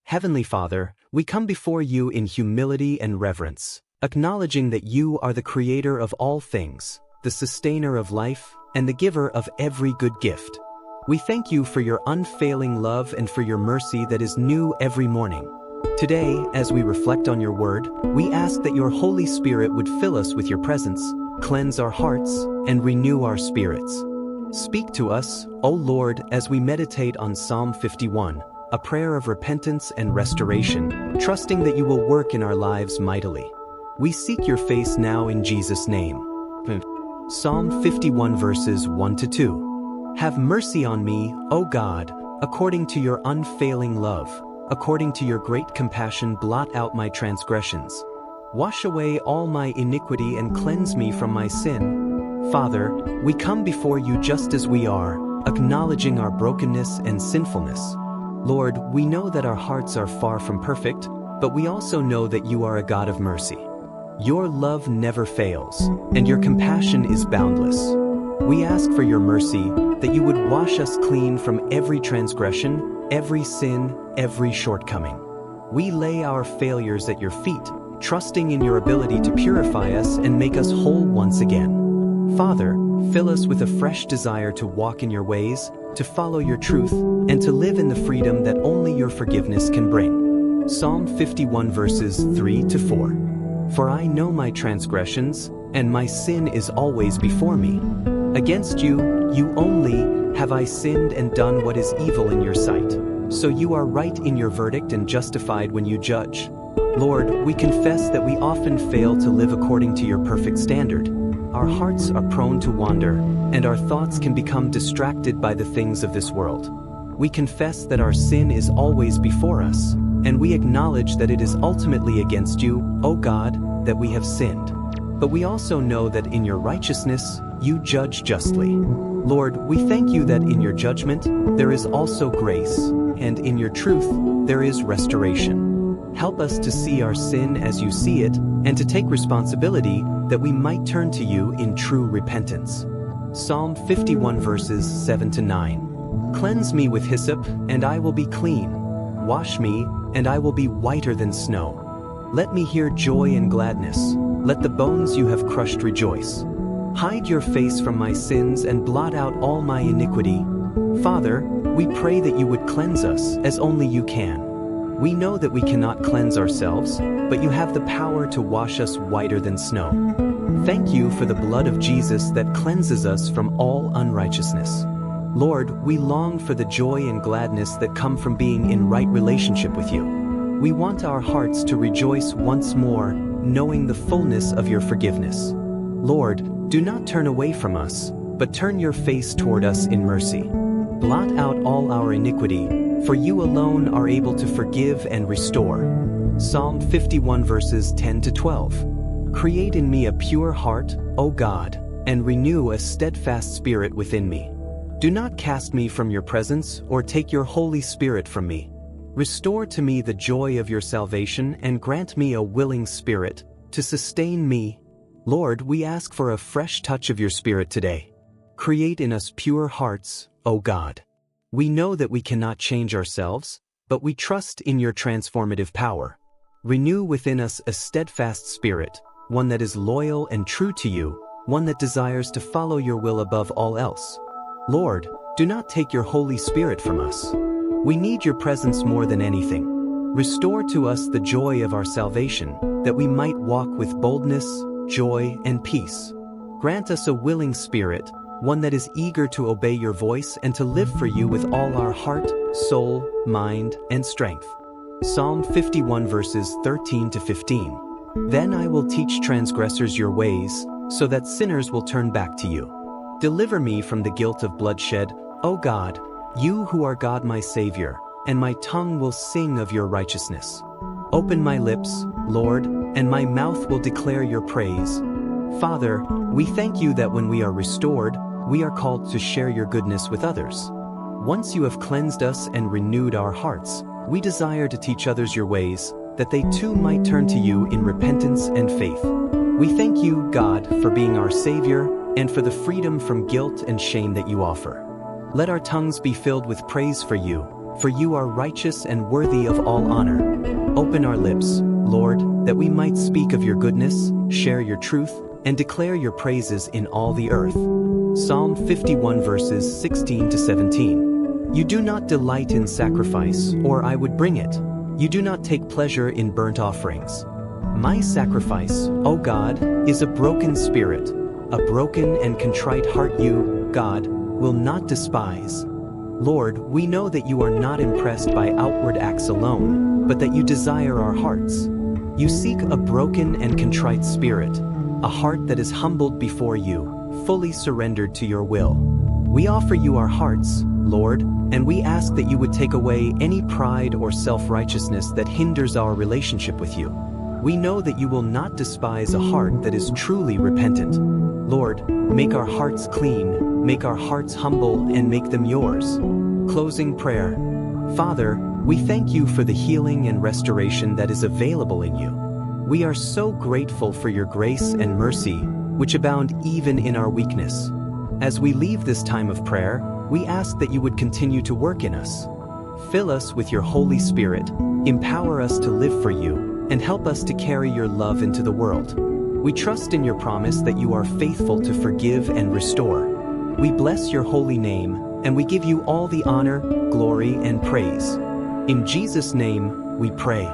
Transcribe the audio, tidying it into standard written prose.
Heavenly Father, we come before you in humility and reverence, acknowledging that you are the creator of all things, the sustainer of life, and the giver of every good gift. We thank you for your unfailing love and for your mercy that is new every morning. Today, as we reflect on your word, we ask that your Holy Spirit would fill us with your presence, cleanse our hearts, and renew our spirits. Speak to us, O Lord, as we meditate on Psalm 51, a prayer of repentance and restoration, trusting that you will work in our lives mightily. We seek your face now in Jesus' name. Psalm 51 verses 1-2. Have mercy on me, O God, according to your unfailing love. According to your great compassion, blot out my transgressions. Wash away all my iniquity and cleanse me from my sin. Father, we come before you just as we are, acknowledging our brokenness and sinfulness. Lord, we know that our hearts are far from perfect, but we also know that you are a God of mercy. Your love never fails, and your compassion is boundless. We ask for your mercy, that you would wash us clean from every transgression, every sin, every shortcoming. We lay our failures at your feet, trusting in your ability to purify us and make us whole once again. Father, fill us with a fresh desire to walk in your ways, to follow your truth, and to live in the freedom that only your forgiveness can bring. Psalm 51 verses 3-4. For I know my transgressions, and my sin is always before me. Against you, you only, have I sinned and done what is evil in your sight. So you are right in your verdict and justified when you judge. Lord, we confess that we often fail to live according to your perfect standard. Our hearts are prone to wander, and our thoughts can become distracted by the things of this world. We confess that our sin is always before us, and we acknowledge that it is ultimately against you, O God, that we have sinned. But we also know that in your righteousness, you judge justly. Lord, we thank you that in your judgment, there is also grace, and in your truth, there is restoration. Help us to see our sin as you see it, and to take responsibility that we might turn to you in true repentance. Psalm 51 verses 7-9. Cleanse me with hyssop, and I will be clean. Wash me, and I will be whiter than snow. Let me hear joy and gladness. Let the bones you have crushed rejoice. Hide your face from my sins and blot out all my iniquity. Father, we pray that you would cleanse us as only you can. We know that we cannot cleanse ourselves, but you have the power to wash us whiter than snow. Thank you for the blood of Jesus that cleanses us from all unrighteousness. Lord, we long for the joy and gladness that come from being in right relationship with you. We want our hearts to rejoice once more, knowing the fullness of your forgiveness. Lord, do not turn away from us, but turn your face toward us in mercy. Blot out all our iniquity, for you alone are able to forgive and restore. Psalm 51 verses 10-12. Create in me a pure heart, O God, and renew a steadfast spirit within me. Do not cast me from your presence or take your Holy Spirit from me. Restore to me the joy of your salvation and grant me a willing spirit to sustain me. Lord, we ask for a fresh touch of your Spirit today. Create in us pure hearts, O God. We know that we cannot change ourselves, but we trust in your transformative power. Renew within us a steadfast spirit, one that is loyal and true to you, one that desires to follow your will above all else. Lord, do not take your Holy Spirit from us. We need your presence more than anything. Restore to us the joy of our salvation, that we might walk with boldness, joy, and peace. Grant us a willing spirit, one that is eager to obey your voice and to live for you with all our heart, soul, mind, and strength. Psalm 51 verses 13-15. Then I will teach transgressors your ways, so that sinners will turn back to you. Deliver me from the guilt of bloodshed, O God, you who are God my Savior, and my tongue will sing of your righteousness. Open my lips, Lord, and my mouth will declare your praise. Father, we thank you that when we are restored, we are called to share your goodness with others. Once you have cleansed us and renewed our hearts, we desire to teach others your ways, that they too might turn to you in repentance and faith. We thank you, God, for being our Savior, and for the freedom from guilt and shame that you offer. Let our tongues be filled with praise for you, for you are righteous and worthy of all honor. Open our lips, Lord, that we might speak of your goodness, share your truth, and declare your praises in all the earth. Psalm 51 verses 16 to 17. You do not delight in sacrifice, or I would bring it. You do not take pleasure in burnt offerings. My sacrifice, O God, is a broken spirit. A broken and contrite heart you, God, will not despise. Lord, we know that you are not impressed by outward acts alone, but that you desire our hearts. You seek a broken and contrite spirit, a heart that is humbled before you, fully surrendered to your will. We offer you our hearts, Lord, and we ask that you would take away any pride or self-righteousness that hinders our relationship with you. We know that you will not despise a heart that is truly repentant. Lord, make our hearts clean, make our hearts humble, and make them yours. Closing prayer. Father, we thank you for the healing and restoration that is available in you. We are so grateful for your grace and mercy, which abound even in our weakness. As we leave this time of prayer, we ask that you would continue to work in us. Fill us with your Holy Spirit, empower us to live for you, and help us to carry your love into the world. We trust in your promise that you are faithful to forgive and restore. We bless your holy name, and we give you all the honor, glory, and praise. In Jesus' name, we pray.